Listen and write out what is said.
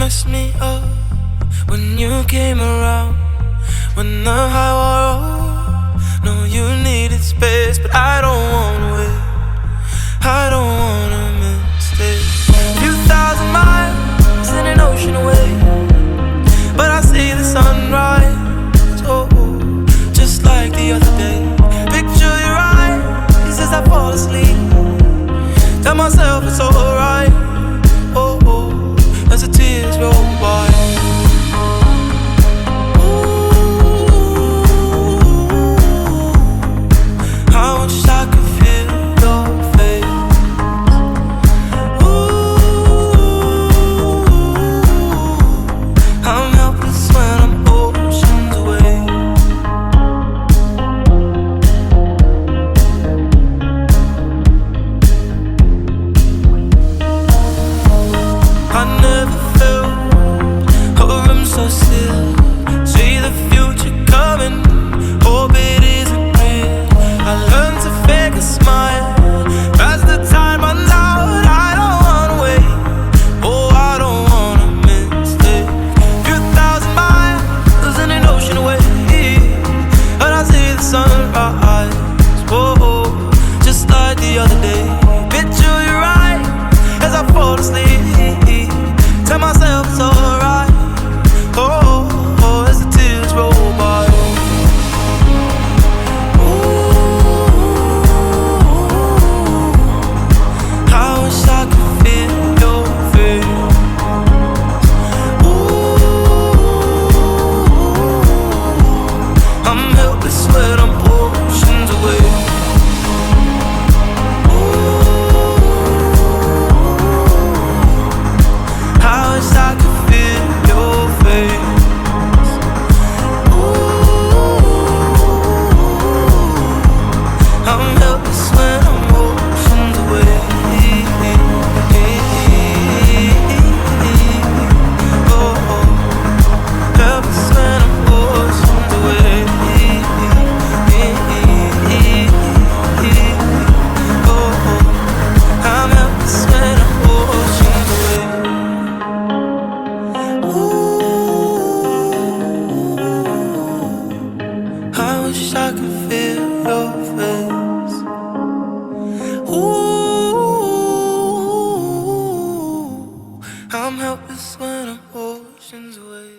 messed me up when you came around. When the high wore off, no, you needed space, but I don't wanna wait. I don't wanna miss it. Few thousand miles in an ocean away, but I see the sunrise, oh, just like the other day. Picture your eyes as I fall asleep. Tell myself it's alright, oh, as the tears roll by. So still, see the future coming, hope it isn't real. I learned to fake a smile as the time runs out. I don't wanna wait, oh, I don't wanna miss it. Few thousand miles in an ocean away, and I see the sunrise, oh, just like the other day. Picture your eyes as I fall asleep. Tell myself it's alright, oh, as the tears roll by. Ooh, I wish I could feel your face. Ooh, I'm helpless when I'm oceans away. Ooh, I wish I could feel your face. I'm helpless when I'm oceans away. Oh, helpless when I'm oceans away. Oh, I'm helpless when I'm oceans away. Ooh, I wish I could feel your face. Ooh, I'm helpless when I'm oceans away.